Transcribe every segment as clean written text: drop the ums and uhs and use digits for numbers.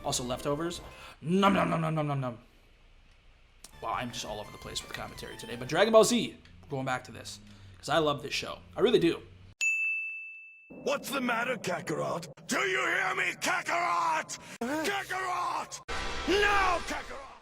Also leftovers. Nom nom nom nom nom nom nom. Wow, I'm just all over the place with commentary today. But Dragon Ball Z, we're going back to this. Because I love this show. I really do. What's the matter, Kakarot? Do you hear me, Kakarot? Kakarot! No, Kakarot!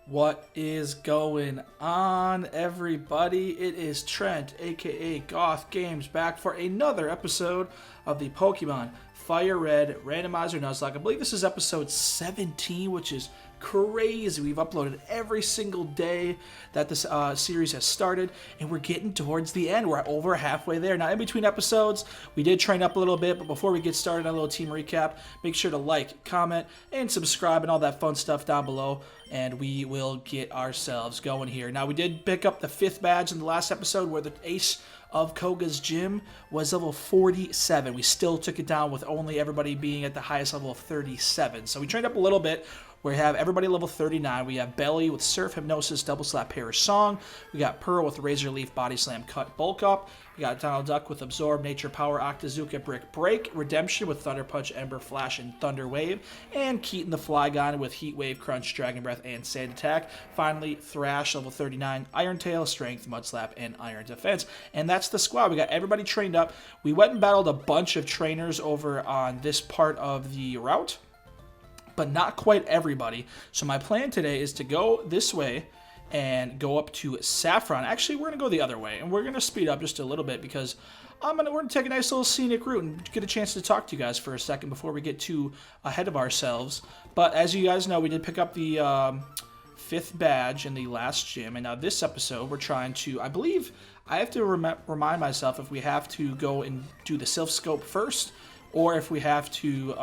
What is going on, everybody? It is Trent, aka Gauth Games, back for another episode of the Pokemon Firered Randomizer Nuzlocke. I believe this is episode 17, which is crazy. We've uploaded every single day that this series has started, and we're getting towards the end. We're over halfway there. Now, in between episodes, we did train up a little bit, but before we get started on a little team recap, make sure to like, comment, and subscribe and all that fun stuff down below, and we will get ourselves going here. Now, we did pick up the 5th badge in the last episode where the ace of Koga's gym was level 47. We still took it down with only everybody being at the highest level of 37. So we trained up a little bit. We have everybody level 39. We have Belly with Surf Hypnosis, Double Slap, Perish Song. We got Pearl with Razor Leaf, Body Slam, Cut, Bulk Up. We got Donald Duck with Absorb, Nature Power, Octazooka, Brick Break. Redemption with Thunder Punch, Ember Flash, and Thunder Wave. And Keaton the Flygon with Heat Wave, Crunch, Dragon Breath, and Sand Attack. Finally, Thrash, level 39, Iron Tail, Strength, Mud Slap, and Iron Defense. And that's the squad. We got everybody trained up. We went and battled a bunch of trainers over on this part of the route, but not quite everybody. So my plan today is to go this way and go up to Saffron. Actually, we're going to go the other way, and we're going to speed up just a little bit because we're going to take a nice little scenic route and get a chance to talk to you guys for a second before we get too ahead of ourselves. But as you guys know, we did pick up the 5th badge in the last gym, and now this episode we're trying to, I believe, I have to remind myself if we have to go and do the Silph Scope first, or if we have to,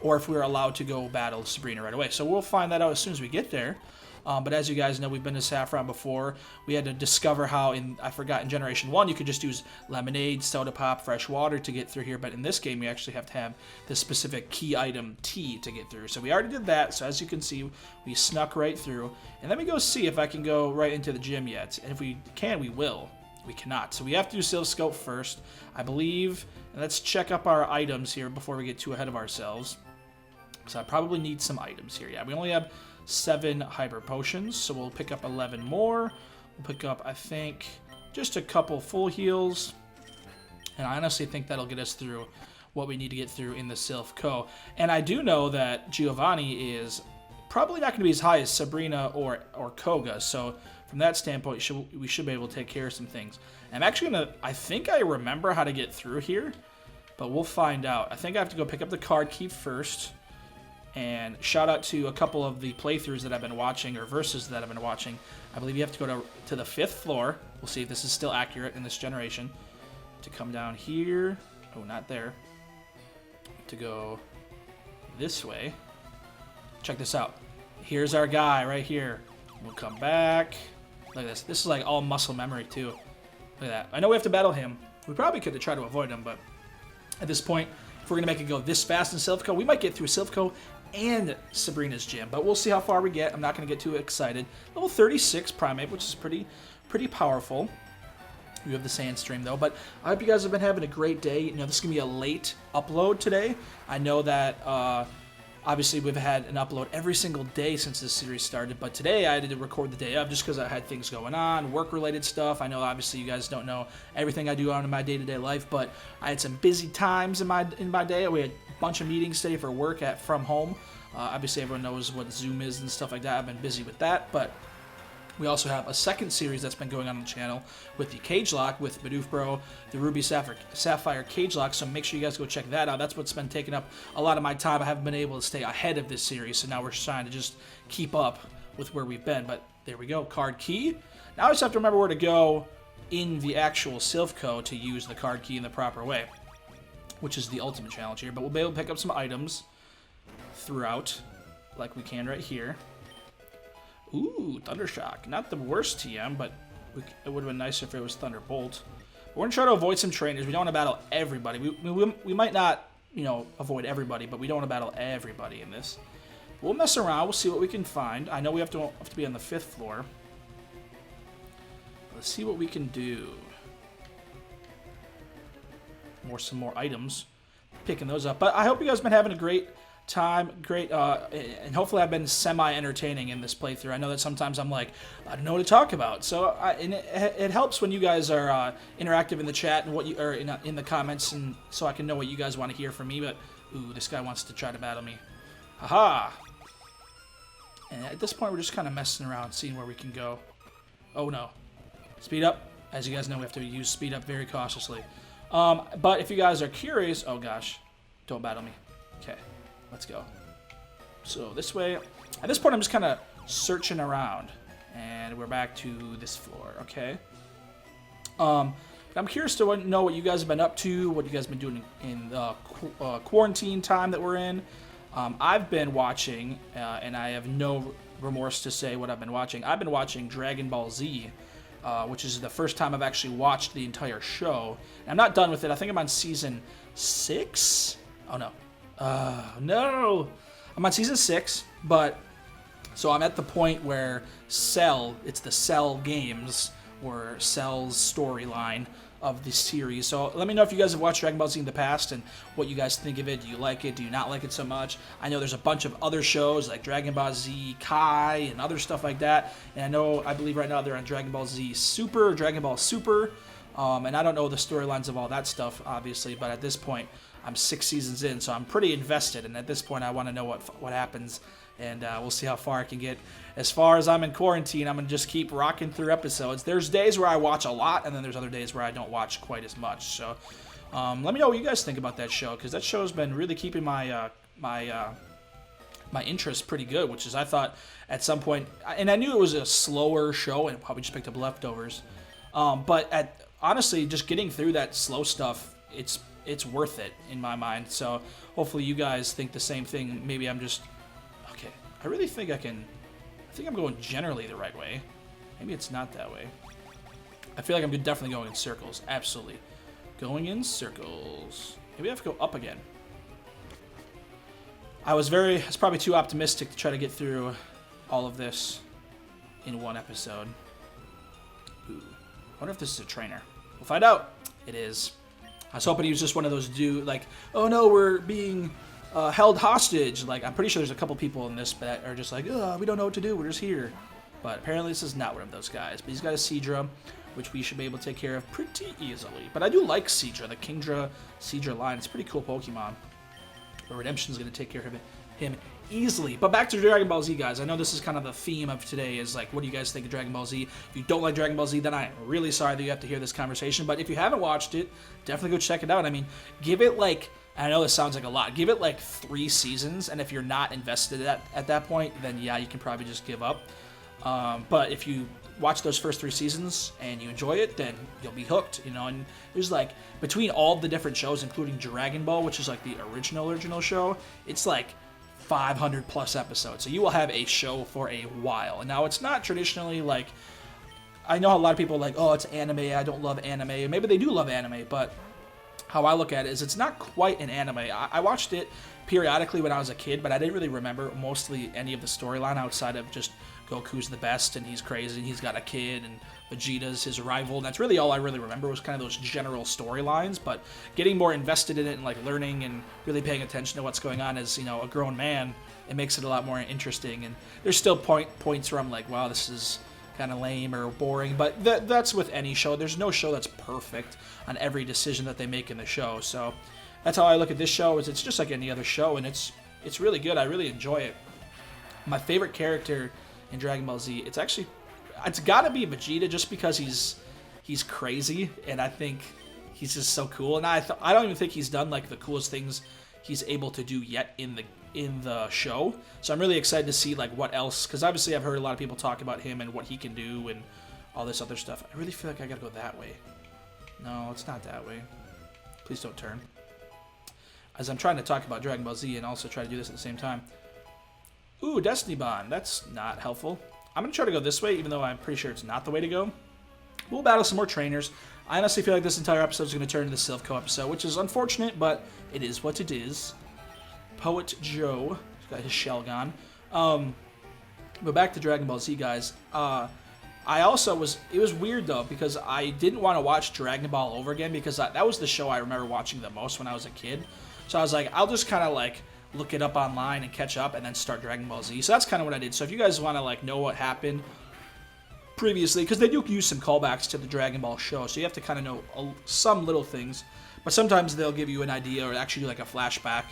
or if we're allowed to go battle Sabrina right away. So we'll find that out as soon as we get there. But as you guys know, we've been to Saffron before. We had to discover how, in Generation 1, you could just use lemonade, soda pop, fresh water to get through here. But in this game, we actually have to have this specific key item, T, to get through. So we already did that. So as you can see, we snuck right through. And let me go see if I can go right into the gym yet. And if we can, we will. We cannot. So we have to do Silph Scope first, I believe. And let's check up our items here before we get too ahead of ourselves. So I probably need some items here. Yeah, we only have 7 Hyper Potions, so we'll pick up 11 more. We'll pick up, I think, just a couple full heals. And I honestly think that'll get us through what we need to get through in the Silph Co. And I do know that Giovanni is probably not going to be as high as Sabrina or Koga, so from that standpoint, we should be able to take care of some things. I'm actually going to, I think I remember how to get through here, but we'll find out. I think I have to go pick up the card key first. And shout out to a couple of the playthroughs that I've been watching, or verses that I've been watching. I believe you have to go to the 5th floor. We'll see if this is still accurate in this generation. To come down here. Oh, not there. To go this way. Check this out. Here's our guy right here. We'll come back. Look at this. This is like all muscle memory too. Look at that. I know we have to battle him. We probably could have tried to avoid him, but at this point, if we're going to make it go this fast in Silph Co, we might get through Silph Co and Sabrina's gym, but we'll see how far we get. I'm not going to get too excited. Level 36 Primate, which is pretty powerful. You have the Sandstream though, but I hope you guys have been having a great day. You know, this is going to be a late upload today. I know that obviously we've had an upload every single day since this series started, but today I had to record the day of just because I had things going on, work-related stuff. I know obviously you guys don't know everything I do on in my day-to-day life, but I had some busy times in my day. We had a bunch of meetings today for work from home. Obviously everyone knows what Zoom is and stuff like that. I've been busy with that, but we also have a second series that's been going on the channel with the Cage Lock with Bidoof Bro, the Ruby Sapphire Cage Lock, so make sure you guys go check that out. That's what's been taking up a lot of my time. I haven't been able to stay ahead of this series, so now we're trying to just keep up with where we've been. But there we go, card key. Now I just have to remember where to go in the actual Silph Co to use the card key in the proper way, which is the ultimate challenge here. But we'll be able to pick up some items throughout, like we can right here. Ooh, Thundershock. Not the worst TM, but it would have been nicer if it was Thunderbolt. We're going to try to avoid some trainers. We don't want to battle everybody. We might not, you know, avoid everybody, but we don't want to battle everybody in this. We'll mess around. We'll see what we can find. I know we have to be on the 5th floor. Let's see what we can do. Some more items. Picking those up. But I hope you guys have been having a great time. Great, and hopefully I've been semi-entertaining in this playthrough. I know that sometimes I'm like, I don't know what to talk about. So it helps when you guys are interactive in the chat and what you or in the comments, and so I can know what you guys want to hear from me. But ooh, this guy wants to try to battle me. Haha. And at this point, we're just kind of messing around, seeing where we can go. Oh no, speed up. As you guys know, we have to use speed up very cautiously. But if you guys are curious, oh gosh, don't battle me. Okay. Let's go. So this way, at this point I'm just kind of searching around, and we're back to this floor, okay? I'm curious to know what you guys have been up to, what you guys have been doing in the quarantine time that we're in. I've been watching, and I have no remorse to say what I've been watching. I've been watching Dragon Ball Z, which is the first time I've actually watched the entire show. And I'm not done with it. I think I'm on season 6? Oh no. No! I'm on season 6, but so I'm at the point where Cell, it's the Cell games, or Cell's storyline of the series. So let me know if you guys have watched Dragon Ball Z in the past and what you guys think of it. Do you like it? Do you not like it so much? I know there's a bunch of other shows like Dragon Ball Z Kai and other stuff like that. And I believe right now they're on Dragon Ball Z Super, Dragon Ball Super. And I don't know the storylines of all that stuff, obviously, but at this point, I'm 6 seasons in, so I'm pretty invested, and at this point I want to know what happens, and we'll see how far I can get. As far as I'm in quarantine, I'm going to just keep rocking through episodes. There's days where I watch a lot, and then there's other days where I don't watch quite as much. So let me know what you guys think about that show, because that show's been really keeping my interest pretty good, which is I thought at some point, and I knew it was a slower show and probably just picked up leftovers, but honestly, just getting through that slow stuff, it's worth it in my mind. So hopefully you guys think the same thing. Maybe I'm just okay. I really think I think I'm going generally the right way. Maybe it's not that way. I feel like I'm definitely going in circles. Absolutely going in circles. Maybe I have to go up again. I was probably too optimistic to try to get through all of this in one episode. Ooh. I wonder if this is a trainer. We'll find out. It is. I was hoping he was just one of those dudes, like, oh no, we're being held hostage. Like, I'm pretty sure there's a couple people in this that are just like, oh, we don't know what to do, we're just here. But apparently this is not one of those guys. But he's got a Seadra, which we should be able to take care of pretty easily. But I do like Seadra, the Kingdra Seadra line. It's a pretty cool Pokemon. But Redemption's going to take care of him easily. But back to Dragon Ball Z, guys. I know this is kind of the theme of today is like, what do you guys think of Dragon Ball Z? If you don't like Dragon Ball Z, then I'm really sorry that you have to hear this conversation. But if you haven't watched it, definitely go check it out. I mean, give it like, I know this sounds like a lot, give it like 3 seasons. And if you're not invested at that point, then yeah, you can probably just give up. But if you watch those first 3 seasons and you enjoy it, then you'll be hooked, you know. And there's like, between all the different shows, including Dragon Ball, which is like the original show, it's like 500 plus episodes. So you will have a show for a while. And now it's not traditionally like, I know a lot of people are like, oh, it's anime, I don't love anime. Maybe they do love anime, but how I look at it is it's not quite an anime. I watched it periodically when I was a kid, but I didn't really remember mostly any of the storyline outside of just Goku's the best and he's crazy and he's got a kid and Vegeta's his rival. And that's really all I really remember was kind of those general storylines, but getting more invested in it and like learning and really paying attention to what's going on as, you know, a grown man, it makes it a lot more interesting. And there's still points where I'm like, wow, this is kind of lame or boring, but that's with any show. There's no show that's perfect on every decision that they make in the show. So that's how I look at this show, is it's just like any other show, and it's really good. I really enjoy it. My favorite character in Dragon Ball Z, it's got to be Vegeta, just because he's crazy, and I think he's just so cool. And I don't even think he's done like the coolest things he's able to do yet in the show. So I'm really excited to see like what else, because obviously I've heard a lot of people talk about him and what he can do and all this other stuff. I really feel like I gotta go that way. No, it's not that way. Please don't turn. As I'm trying to talk about Dragon Ball Z and also try to do this at the same time. Ooh, Destiny Bond. That's not helpful. I'm going to try to go this way, even though I'm pretty sure it's not the way to go. We'll battle some more trainers. I honestly feel like this entire episode is going to turn into the Silph episode, which is unfortunate, but it is what it is. Poet Joe got his shell gone. But back to Dragon Ball Z, guys. I also it was weird, though, because I didn't want to watch Dragon Ball over again, because that was the show I remember watching the most when I was a kid. So I was like, I'll just kind of like look it up online and catch up and then start Dragon Ball Z. So that's kind of what I did. So if you guys want to like know what happened previously, because they do use some callbacks to the Dragon Ball show, so you have to kind of know some little things. But sometimes they'll give you an idea or actually do like a flashback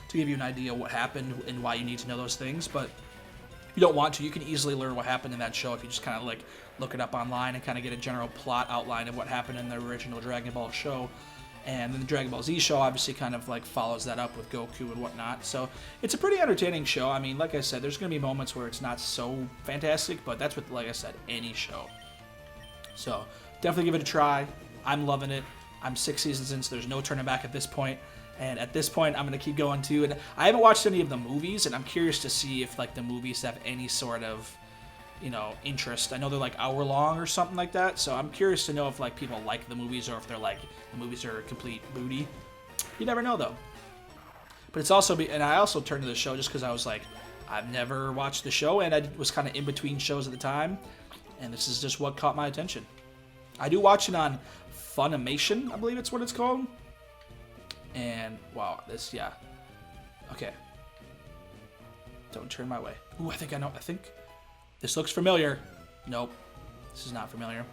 to give you an idea of what happened and why you need to know those things. But if you don't want to, you can easily learn what happened in that show if you just kind of like look it up online and kind of get a general plot outline of what happened in the original Dragon Ball show. And then the Dragon Ball Z show obviously kind of like follows that up with Goku and whatnot. So it's a pretty entertaining show. I mean, like I said, there's going to be moments where it's not so fantastic, but that's with, like I said, any show. So definitely give it a try. I'm loving it. I'm 6 seasons in, so there's no turning back at this point. And at this point, I'm going to keep going too. And I haven't watched any of the movies, and I'm curious to see if like the movies have any sort of, you know, interest. I know they're like hour long or something like that, so I'm curious to know if like people like the movies or if they're like the movies are complete booty. You never know though. But it's also and I also turned to the show just because I was like, I've never watched the show and I was kind of in between shows at the time, and this is just what caught my attention. I do watch it on Funimation, I believe it's what it's called. And wow, this okay. Don't turn my way. Ooh, I think I know. I think this looks familiar. Nope. This is not familiar.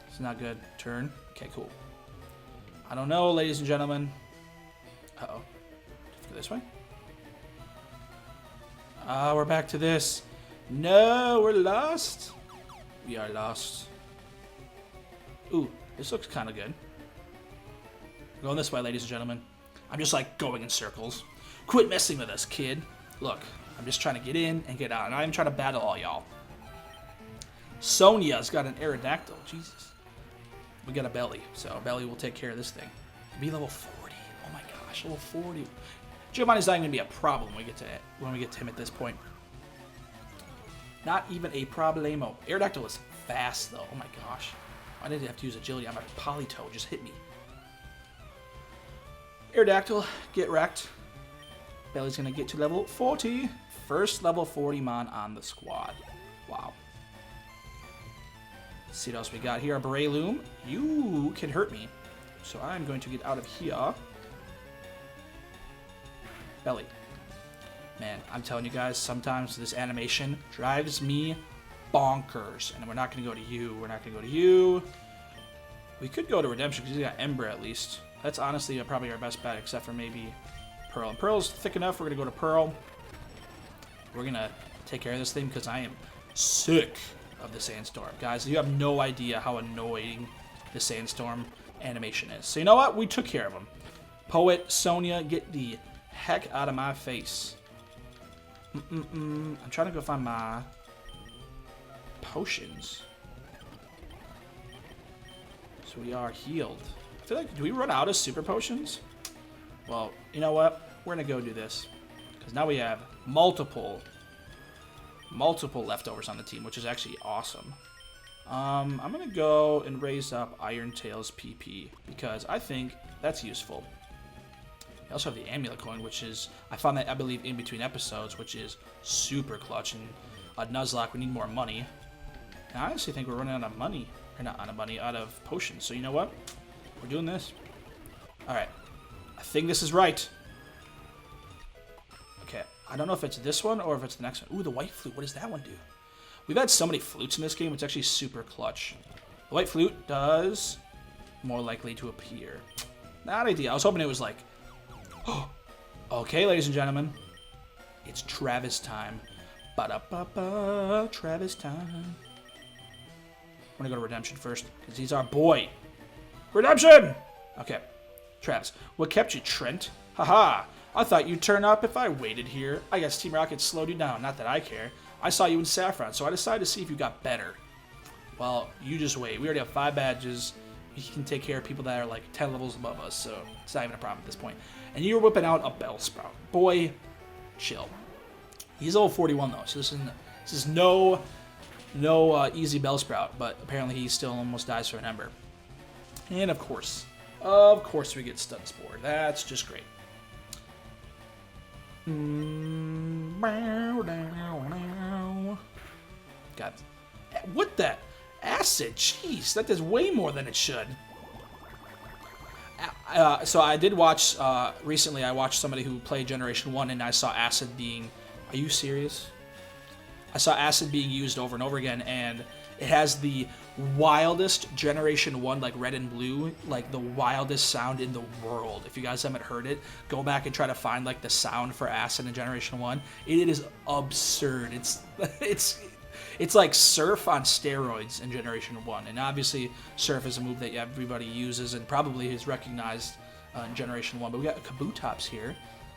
It's not good. Turn. Okay, cool. I don't know, ladies and gentlemen. Uh-oh. Go this way. Ah, we're back to this. No, we're lost. We are lost. Ooh, this looks kind of good. We're going this way, ladies and gentlemen. I'm just like going in circles. Quit messing with us, kid. Look. I'm just trying to get in and get out, and I'm trying to battle all y'all. Sonia's got an Aerodactyl. Jesus. We got a Belly, so Belly will take care of this thing. Be level 40. Oh my gosh, level 40. Giovanni's not even gonna be a problem when we get to him at this point. Not even a problemo. Aerodactyl is fast though. Oh my gosh. Why did I have to use agility? I'm a Polytoad. Just hit me. Aerodactyl, get wrecked. Belly's gonna get to level 40. First level 40 mon on the squad. Wow. Let's see what else we got here. Breloom, you can hurt me. So I'm going to get out of here. Belly. Man, I'm telling you guys, sometimes this animation drives me bonkers. And we're not going to go to you. We're not going to go to you. We could go to Redemption because he's got Ember at least. That's honestly probably our best bet, except for maybe Pearl. And Pearl's thick enough. We're going to go to Pearl. We're going to take care of this thing because I am sick of the Sandstorm. Guys, you have no idea how annoying the Sandstorm animation is. So you know what? We took care of him. Poet, Sonia, get the heck out of my face. I'm trying to go find my potions. So we are healed. I feel like, do we run out of super potions? Well, you know what? We're going to go do this. Because now we have multiple leftovers on the team, which is actually awesome. I'm going to go and raise up Iron Tail's PP because I think that's useful. I also have the Amulet Coin, which is, I found that, I believe, in between episodes, which is super clutch. And Nuzlocke, we need more money. And I honestly think we're running out of money. Or not out of money, out of potions. So you know what? We're doing this. Alright. I think this is right. Okay. I don't know if it's this one or if it's the next one. Ooh, the white flute. What does that one do? We've had so many flutes in this game. It's actually super clutch. The white flute does more likely to appear. Not ideal. I was hoping it was like... Okay, ladies and gentlemen. It's Travis time. Ba-da-ba-ba. Travis time. I'm going to go to Redemption first because he's our boy. Redemption! Okay. Travis. What kept you, Trent? Haha. I thought you'd turn up if I waited here. I guess Team Rocket slowed you down. Not that I care. I saw you in Saffron, so I decided to see if you got better. Well, you just wait. We already have 5 badges. We can take care of people that are like 10 levels above us, so it's not even a problem at this point. And you're whipping out a Bellsprout. Boy, chill. He's level 41 though, so this is no easy Bellsprout, but apparently he still almost dies from an Ember. And of course we get Stun Spore. That's just great. God, what the acid? Jeez, that does way more than it should. So I did watch, recently I watched somebody who played Generation 1 and I saw acid being, are you serious? I saw acid being used over and over again, and it has the wildest Generation 1, like red and blue, like the wildest sound in the world. If you guys haven't heard it, go back and try to find like the sound for acid in Generation 1. It is absurd. It's like Surf on steroids in Generation 1. And obviously, Surf is a move that everybody uses and probably is recognized in Generation 1. But we got Kabutops here,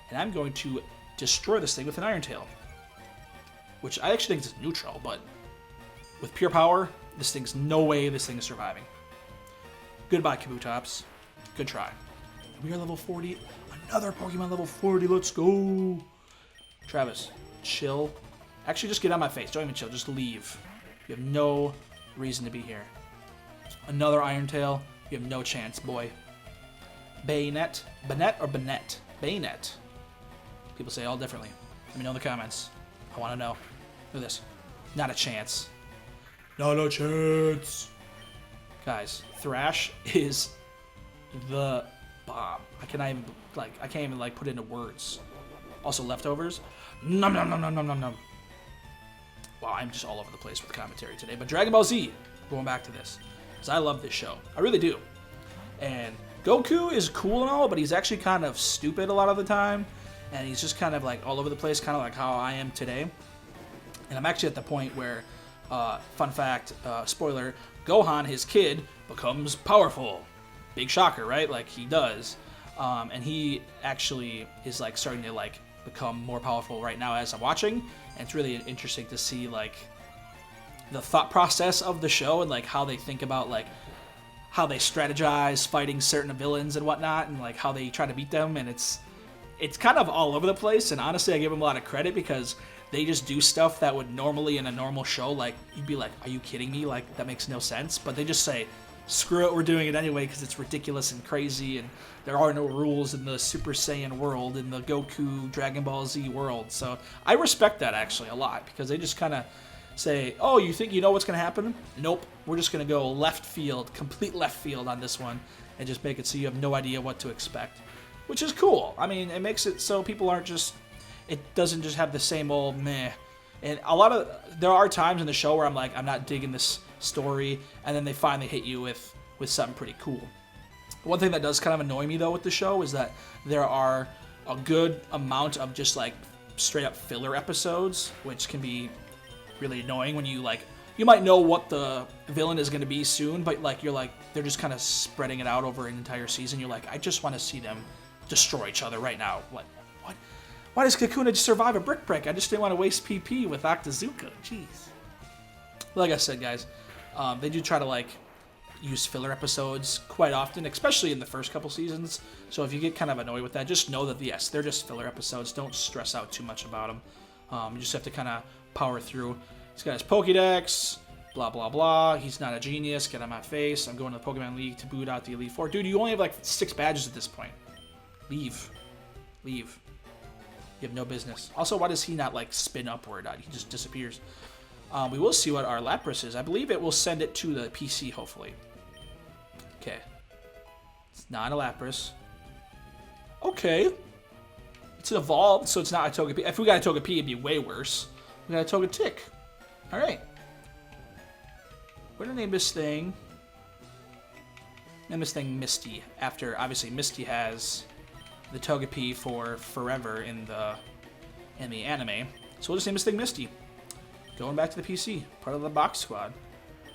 and I'm going to destroy this thing with an Iron Tail, which I actually think is neutral, but with pure power, this thing's no way this thing is surviving. Goodbye, Kabutops. Good try. We are level 40. Another Pokemon level 40. Let's go. Travis, chill. Actually, just get out of my face. Don't even chill. Just leave. You have no reason to be here. Another Iron Tail. You have no chance, boy. Bayonet. Bayonet or Bayonet? Bayonet. People say it all differently. Let me know in the comments. I want to know. Look at this. Not a chance. Not a chance. Guys, Thrash is the bomb. I can't even put it into words. Also, leftovers. Nom nom nom nom nom nom nom. Wow, I'm just all over the place with commentary today. But Dragon Ball Z, going back to this, because I love this show. I really do. And Goku is cool and all, but he's actually kind of stupid a lot of the time. And he's just kind of like all over the place, kind of like how I am today. And I'm actually at the point where, fun fact, spoiler, Gohan, his kid, becomes powerful. Big shocker, right? Like, he does. And he actually is like starting to like become more powerful right now as I'm watching. And it's really interesting to see like the thought process of the show and like how they think about like how they strategize fighting certain villains and whatnot, and like how they try to beat them. And it's kind of all over the place. And honestly, I give them a lot of credit because they just do stuff that would normally in a normal show, like, you'd be like, are you kidding me? Like, that makes no sense. But they just say, screw it, we're doing it anyway because it's ridiculous and crazy, and there are no rules in the Super Saiyan world, in the Goku Dragon Ball Z world. So I respect that actually a lot, because they just kind of say, oh, you think you know what's going to happen? Nope, we're just going to go left field, complete left field on this one, and just make it so you have no idea what to expect, which is cool. I mean, it makes it so people aren't just, it doesn't just have the same old meh. And there are times in the show where I'm like, I'm not digging this story, and then they finally hit you with something pretty cool. One thing that does kind of annoy me though with the show is that there are a good amount of just like straight up filler episodes, which can be really annoying when you like, you might know what the villain is going to be soon, but like you're like, they're just kind of spreading it out over an entire season. You're like, I just want to see them destroy each other right now. What? Why does Kakuna just survive a brick break? I just didn't want to waste PP with Octazooka. Jeez. Like I said, guys, they do try to like use filler episodes quite often, especially in the first couple seasons. So if you get kind of annoyed with that, just know that yes, they're just filler episodes. Don't stress out too much about them. You just have to kind of power through. He's got his Pokédex, blah blah blah. He's not a genius. Get on my face. I'm going to the Pokemon League to boot out the Elite Four. Dude, you only have like 6 badges at this point. Leave. You have no business. Also, why does he not like spin upward? He just disappears. We will see what our Lapras is. I believe it will send it to the PC, hopefully. Okay. It's not a Lapras. Okay. It's evolved, so it's not a Togepi. If we got a Togepi, it'd be way worse. We got a Togetic. Alright. We're gonna name this thing. Name this thing Misty. After, obviously, Misty has the Togepi for forever in the anime. So we'll just name this thing Misty. Going back to the PC, part of the box squad.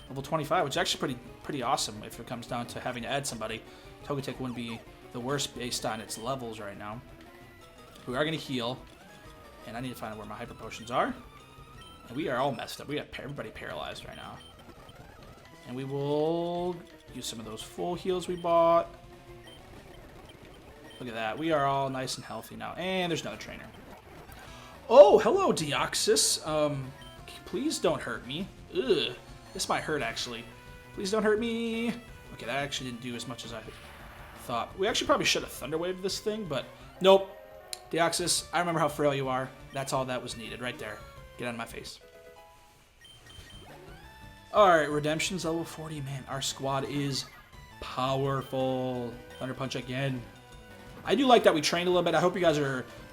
Level 25, which is actually pretty awesome if it comes down to having to add somebody. Togetic wouldn't be the worst based on its levels right now. We are going to heal, and I need to find out where my Hyper Potions are. And we are all messed up. We got everybody paralyzed right now. And we will use some of those full heals we bought. Look at that. We are all nice and healthy now. And there's another trainer. Oh, hello, Deoxys. Please don't hurt me. Ugh. This might hurt, actually. Please don't hurt me. Okay, that actually didn't do as much as I thought. We actually probably should have Thunder Waved this thing, but nope. Deoxys, I remember how frail you are. That's all that was needed right there. Get out of my face. Alright, Redemption's level 40. Man, our squad is Powerful. Thunder Punch again. I do like that we trained a little bit. I hope you guys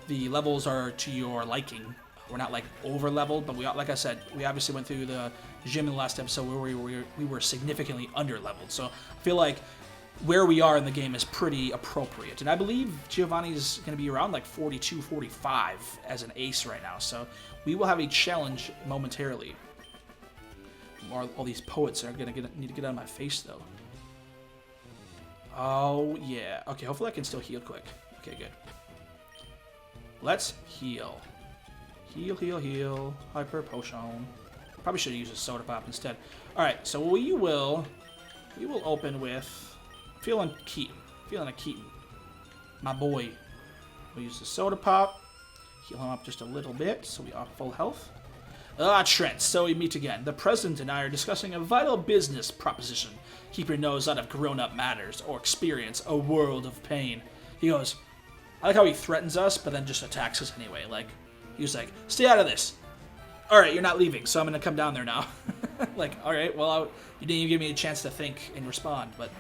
the levels are to your liking. We're not like over leveled, but like I said, we obviously went through the gym in the last episode where we were significantly under leveled. So I feel like where we are in the game is pretty appropriate. And I believe Giovanni's going to be around like 42, 45 as an ace right now. So we will have a challenge momentarily. All these poets are going to need to get out of my face though. Oh, yeah. Okay, hopefully I can still heal quick. Okay, good. Let's heal. Heal, heal, heal. Hyper potion. Probably should have used a soda pop instead. Alright, so we will open with feeling Keaton. Feeling a Keaton. My boy. We'll use the soda pop. Heal him up just a little bit so we are full health. Trent, so we meet again. The president and I are discussing a vital business proposition. Keep your nose out of grown-up matters or experience a world of pain. He goes, I like how he threatens us, but then just attacks us anyway. Like, he was like, stay out of this. All right, you're not leaving, so I'm going to come down there now. Like, all right, well, you didn't even give me a chance to think and respond. But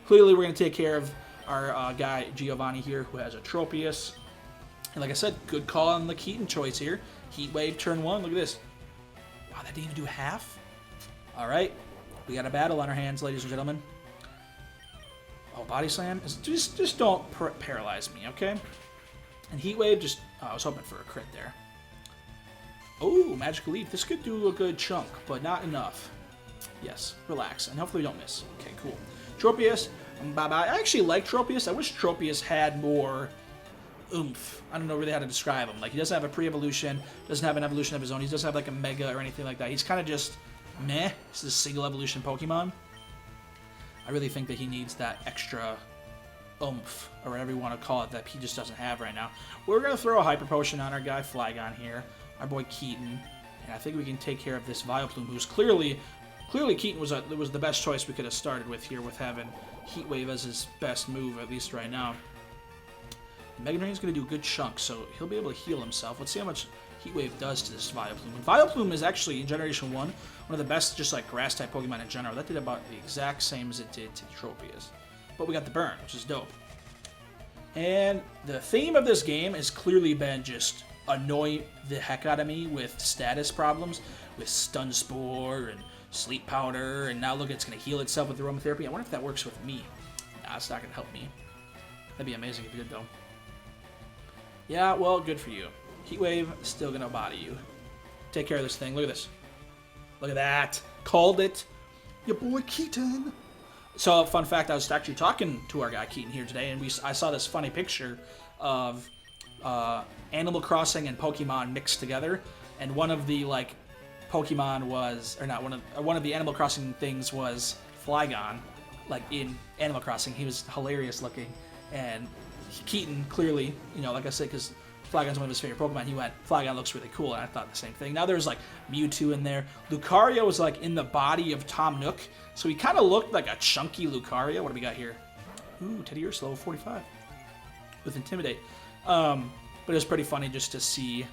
clearly we're going to take care of our guy Giovanni here, who has a Tropius. And like I said, good call on the Keaton choice here. Heat Wave, turn 1. Look at this. Wow, that didn't even do half? All right. We got a battle on our hands, ladies and gentlemen. Oh, Body Slam? Just don't paralyze me, okay? And Heat Wave, just... Oh, I was hoping for a crit there. Oh, Magical Leaf. This could do a good chunk, but not enough. Yes, relax. And hopefully we don't miss. Okay, cool. Tropius, bye-bye. I actually like Tropius. I wish Tropius had more oomph. I don't know really how to describe him. Like, he doesn't have a pre-evolution, doesn't have an evolution of his own. He doesn't have, like, a Mega or anything like that. He's kind of just... meh. This is a single evolution Pokemon. I really think that he needs that extra oomph, or whatever you want to call it, that he just doesn't have right now. We're going to throw a Hyper Potion on our guy Flygon here, our boy Keaton, and I think we can take care of this Vileplume, who's clearly Keaton was the best choice we could have started with here, with having Heat Wave as his best move, at least right now. Mega Drain's going to do a good chunk, so he'll be able to heal himself. Let's see how much Heat Wave does to this Vileplume. And Vileplume is actually, in Generation 1, one of the best just like grass-type Pokemon in general. That did about the exact same as it did to Tropius. But we got the burn, which is dope. And the theme of this game has clearly been just annoy the heck out of me with status problems, with Stun Spore and Sleep Powder, and now look, it's going to heal itself with Aromatherapy. I wonder if that works with me. Nah, it's not going to help me. That'd be amazing if it did, though. Yeah, well, good for you. Heat Wave is still going to body you. Take care of this thing. Look at this. Look at that. Called it. Your boy Keaton. So, fun fact, I was actually talking to our guy Keaton here today, and I saw this funny picture of Animal Crossing and Pokemon mixed together, and one of the, like, Pokemon was, or not, one of the Animal Crossing things was Flygon, like, in Animal Crossing. He was hilarious looking, and Keaton, clearly, you know, like I said, because Flygon's one of his favorite Pokemon, he went, Flygon looks really cool, and I thought the same thing. Now there's, like, Mewtwo in there. Lucario was, like, in the body of Tom Nook, so he kind of looked like a chunky Lucario. What do we got here? Ooh, Teddy Ursa, level 45. With Intimidate. But it was pretty funny just to see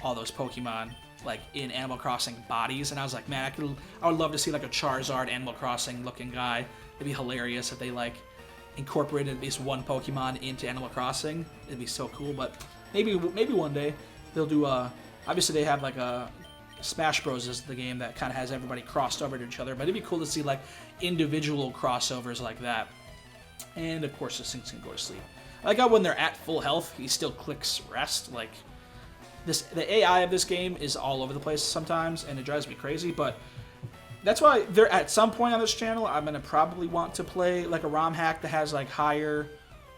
all those Pokemon, like, in Animal Crossing bodies, and I was like, man, I would love to see, like, a Charizard Animal Crossing looking guy. It'd be hilarious if they, like, incorporated at least one Pokemon into Animal Crossing. It'd be so cool, but maybe one day they'll do obviously they have like a Smash Bros is the game that kind of has everybody crossed over to each other, but it'd be cool to see like individual crossovers like that. And of course this thing's gonna go to sleep. I like how when they're at full health he still clicks rest. Like the AI of this game is all over the place sometimes, and it drives me crazy, but that's why there at some point on this channel I'm gonna probably want to play like a ROM hack that has like higher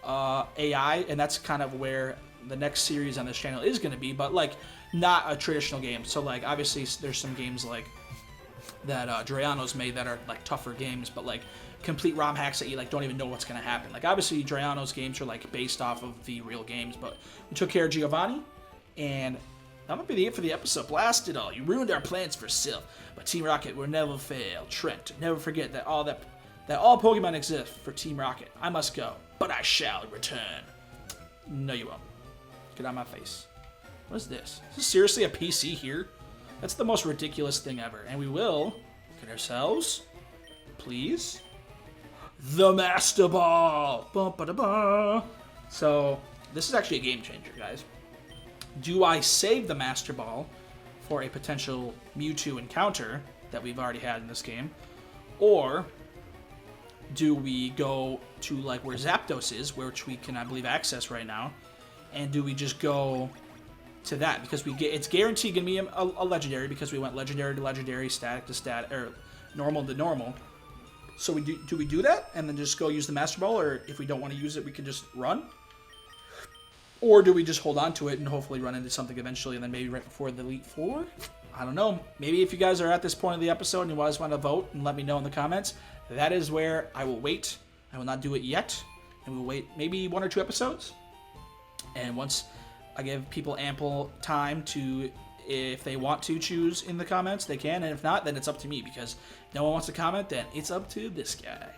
AI, and that's kind of where the next series on this channel is gonna be, but like not a traditional game. So like obviously there's some games like that Drayano's made that are like tougher games, but like complete ROM hacks that you like don't even know what's gonna happen. Like obviously Drayano's games are like based off of the real games, but we took care of Giovanni, and that might be it for the episode. Blast it all. You ruined our plans for Sylph, but Team Rocket will never fail. Trent, never forget that all Pokemon exist for Team Rocket. I must go, but I shall return. No, you won't. Get out of my face. What is this? Is this seriously a PC here? That's the most ridiculous thing ever. And we will get ourselves, please. the Master Ball. Ba-ba-da-ba. So this is actually a game changer, guys. Do I save the Master Ball for a potential Mewtwo encounter that we've already had in this game? Or do we go to like where Zapdos is, which we can, I believe, access right now, and do we just go to that? Because it's guaranteed going to be a legendary, because we went legendary to legendary, static to static, or normal to normal. So do we do that and then just go use the Master Ball, or if we don't want to use it, we can just run? Or do we just hold on to it and hopefully run into something eventually, and then maybe right before the Elite Four? I don't know. Maybe if you guys are at this point of the episode and you guys want to vote and let me know in the comments, that is where I will wait. I will not do it yet, and we'll wait maybe 1 or 2 episodes. And once I give people ample time to, if they want to choose in the comments, they can. And if not, then it's up to me, because no one wants to comment, then it's up to this guy.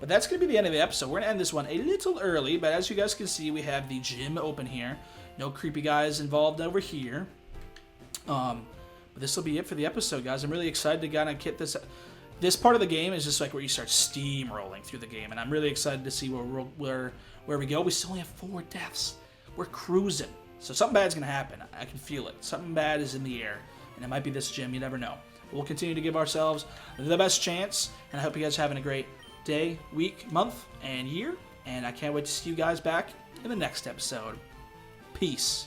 But that's going to be the end of the episode. We're going to end this one a little early, but as you guys can see, we have the gym open here. No creepy guys involved over here. But this will be it for the episode, guys. I'm really excited to kind of get this. This part of the game is just like where you start steamrolling through the game, and I'm really excited to see where we go. We still only have 4 deaths. We're cruising. So something bad's going to happen. I can feel it. Something bad is in the air, and it might be this gym. You never know. We'll continue to give ourselves the best chance, and I hope you guys are having a great day, week, month, and year, and I can't wait to see you guys back in the next episode. Peace.